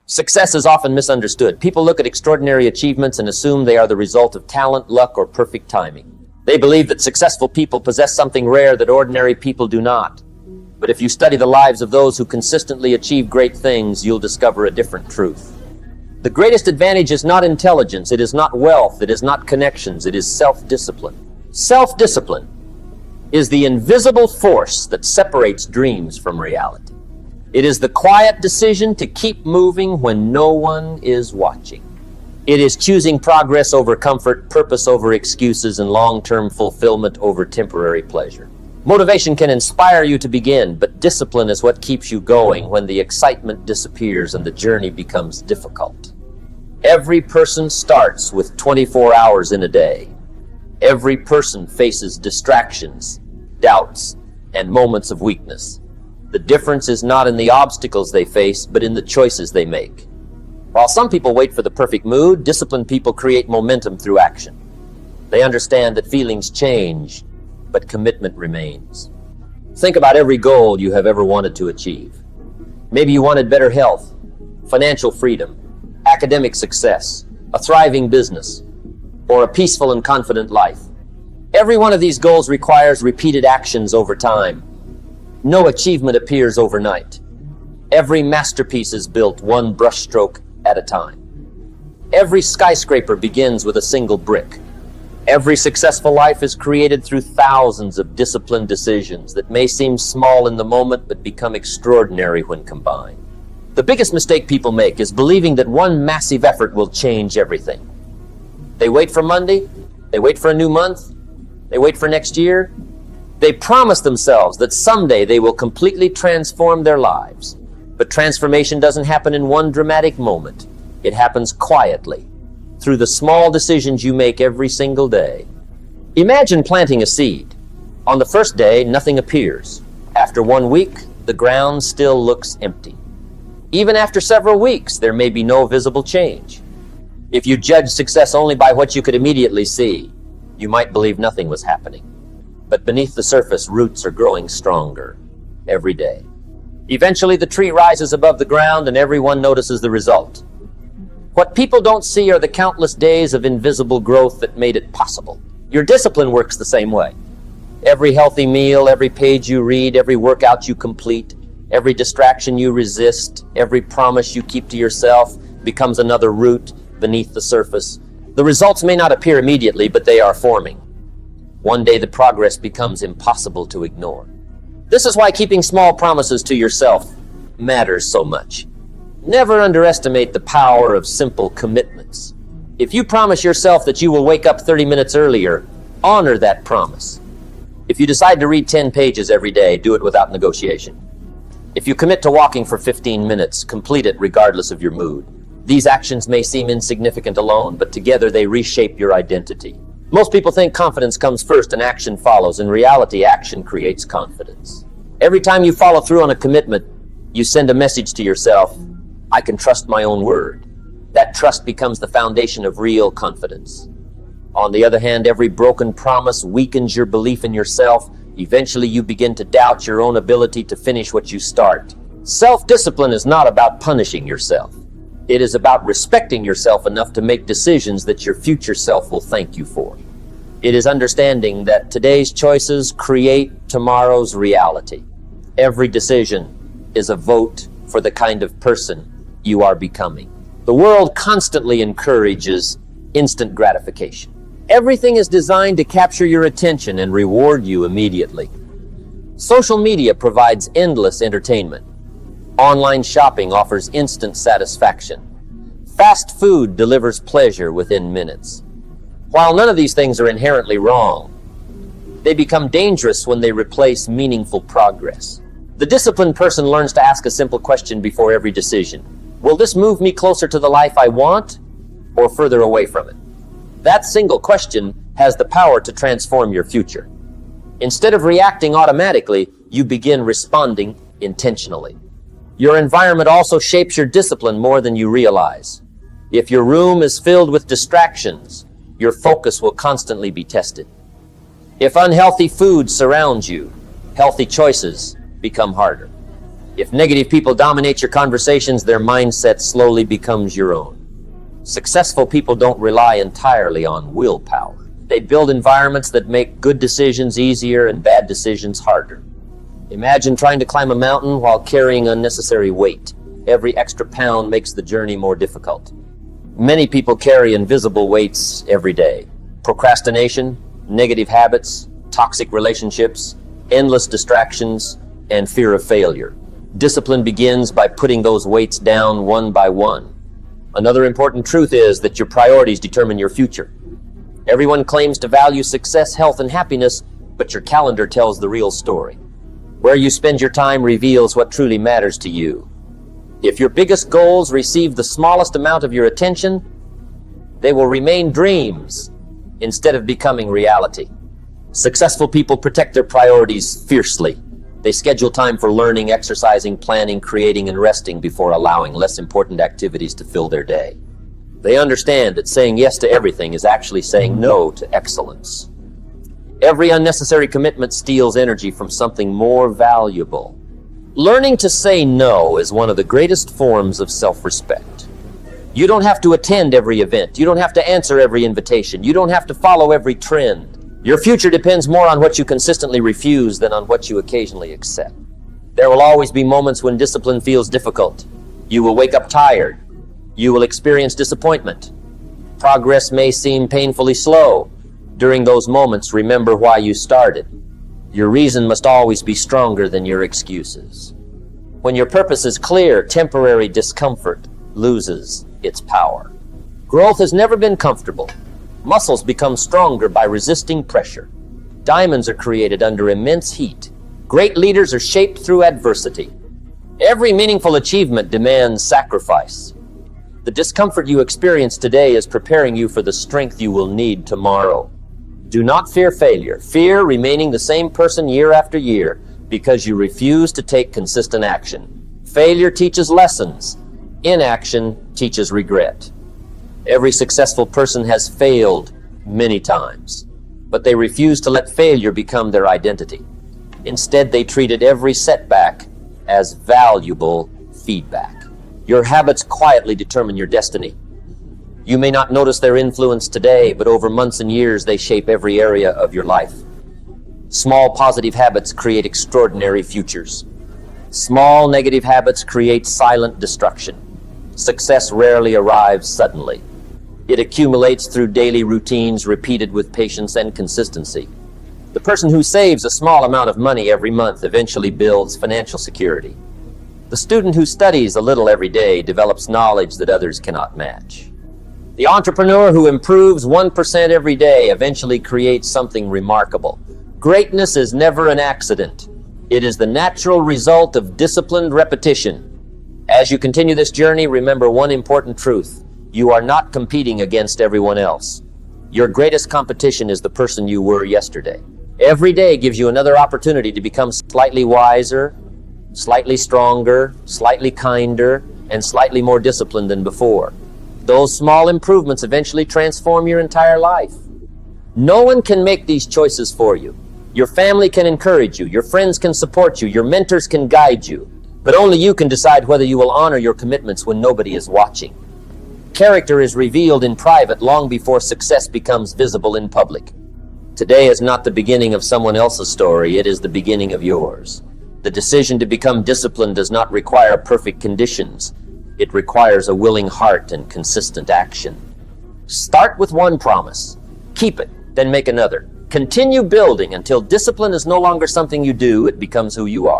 Success is often misunderstood. People look at extraordinary achievements and assume they are the result of talent, luck, or perfect timing. They believe that successful people possess something rare that ordinary people do not. But if you study the lives of those who consistently achieve great things, you'll discover a different truth. The greatest advantage is not intelligence, it is not wealth, it is not connections, it is self-discipline. Self-discipline is the invisible force that separates dreams from reality. It is the quiet decision to keep moving when no one is watching. It is choosing progress over comfort, purpose over excuses, and long-term fulfillment over temporary pleasure. Motivation can inspire you to begin, but discipline is what keeps you going when the excitement disappears and the journey becomes difficult. Every person starts with 24 hours in a day. Every person faces distractions, doubts, and moments of weakness. The difference is not in the obstacles they face, but in the choices they make. While some people wait for the perfect mood, disciplined people create momentum through action. They understand that feelings change, but commitment remains. Think about every goal you have ever wanted to achieve. Maybe you wanted better health, financial freedom, academic success, a thriving business, or a peaceful and confident life. Every one of these goals requires repeated actions over time. No achievement appears overnight. Every masterpiece is built one brushstroke at a time. Every skyscraper begins with a single brick. Every successful life is created through thousands of disciplined decisions that may seem small in the moment but become extraordinary when combined. The biggest mistake people make is believing that one massive effort will change everything. They wait for Monday, they wait for a new month, they wait for next year. They promise themselves that someday they will completely transform their lives. But transformation doesn't happen in one dramatic moment. It happens quietly, through the small decisions you make every single day. Imagine planting a seed. On the first day, nothing appears. After 1 week, the ground still looks empty. Even after several weeks, there may be no visible change. If you judge success only by what you could immediately see, you might believe nothing was happening. But beneath the surface, roots are growing stronger every day. Eventually, the tree rises above the ground and everyone notices the result. What people don't see are the countless days of invisible growth that made it possible. Your discipline works the same way. Every healthy meal, every page you read, every workout you complete, every distraction you resist, every promise you keep to yourself becomes another root beneath the surface. The results may not appear immediately, but they are forming. One day the progress becomes impossible to ignore. This is why keeping small promises to yourself matters so much. Never underestimate the power of simple commitments. If you promise yourself that you will wake up 30 minutes earlier, honor that promise. If you decide to read 10 pages every day, do it without negotiation. If you commit to walking for 15 minutes, complete it regardless of your mood. These actions may seem insignificant alone, but together they reshape your identity. Most people think confidence comes first and action follows. In reality, action creates confidence. Every time you follow through on a commitment, you send a message to yourself, I can trust my own word. That trust becomes the foundation of real confidence. On the other hand, every broken promise weakens your belief in yourself. Eventually, you begin to doubt your own ability to finish what you start. Self-discipline is not about punishing yourself. It is about respecting yourself enough to make decisions that your future self will thank you for. It is understanding that today's choices create tomorrow's reality. Every decision is a vote for the kind of person you are becoming. The world constantly encourages instant gratification. Everything is designed to capture your attention and reward you immediately. Social media provides endless entertainment. Online shopping offers instant satisfaction. Fast food delivers pleasure within minutes. While none of these things are inherently wrong, they become dangerous when they replace meaningful progress. The disciplined person learns to ask a simple question before every decision. Will this move me closer to the life I want or further away from it? That single question has the power to transform your future. Instead of reacting automatically, you begin responding intentionally. Your environment also shapes your discipline more than you realize. If your room is filled with distractions, your focus will constantly be tested. If unhealthy food surrounds you, healthy choices become harder. If negative people dominate your conversations, their mindset slowly becomes your own. Successful people don't rely entirely on willpower. They build environments that make good decisions easier and bad decisions harder. Imagine trying to climb a mountain while carrying unnecessary weight. Every extra pound makes the journey more difficult. Many people carry invisible weights every day. Procrastination, negative habits, toxic relationships, endless distractions, and fear of failure. Discipline begins by putting those weights down one by one. Another important truth is that your priorities determine your future. Everyone claims to value success, health, and happiness, but your calendar tells the real story. Where you spend your time reveals what truly matters to you. If your biggest goals receive the smallest amount of your attention, they will remain dreams instead of becoming reality. Successful people protect their priorities fiercely. They schedule time for learning, exercising, planning, creating, and resting before allowing less important activities to fill their day. They understand that saying yes to everything is actually saying no to excellence. Every unnecessary commitment steals energy from something more valuable. Learning to say no is one of the greatest forms of self-respect. You don't have to attend every event. You don't have to answer every invitation. You don't have to follow every trend. Your future depends more on what you consistently refuse than on what you occasionally accept. There will always be moments when discipline feels difficult. You will wake up tired. You will experience disappointment. Progress may seem painfully slow. During those moments, remember why you started. Your reason must always be stronger than your excuses. When your purpose is clear, temporary discomfort loses its power. Growth has never been comfortable. Muscles become stronger by resisting pressure. Diamonds are created under immense heat. Great leaders are shaped through adversity. Every meaningful achievement demands sacrifice. The discomfort you experience today is preparing you for the strength you will need tomorrow. Do not fear failure. Fear remaining the same person year after year because you refuse to take consistent action. Failure teaches lessons. Inaction teaches regret. Every successful person has failed many times, but they refuse to let failure become their identity. Instead, they treated every setback as valuable feedback. Your habits quietly determine your destiny. You may not notice their influence today, but over months and years, they shape every area of your life. Small positive habits create extraordinary futures. Small negative habits create silent destruction. Success rarely arrives suddenly. It accumulates through daily routines repeated with patience and consistency. The person who saves a small amount of money every month eventually builds financial security. The student who studies a little every day develops knowledge that others cannot match. The entrepreneur who improves 1% every day eventually creates something remarkable. Greatness is never an accident. It is the natural result of disciplined repetition. As you continue this journey, remember one important truth. You are not competing against everyone else. Your greatest competition is the person you were yesterday. Every day gives you another opportunity to become slightly wiser, slightly stronger, slightly kinder, and slightly more disciplined than before. Those small improvements eventually transform your entire life. No one can make these choices for you. Your family can encourage you, your friends can support you, your mentors can guide you, but only you can decide whether you will honor your commitments when nobody is watching. Character is revealed in private long before success becomes visible in public. Today is not the beginning of someone else's story, it is the beginning of yours. The decision to become disciplined does not require perfect conditions. It requires a willing heart and consistent action. Start with one promise. Keep it, then make another. Continue building until discipline is no longer something you do, it becomes who you are.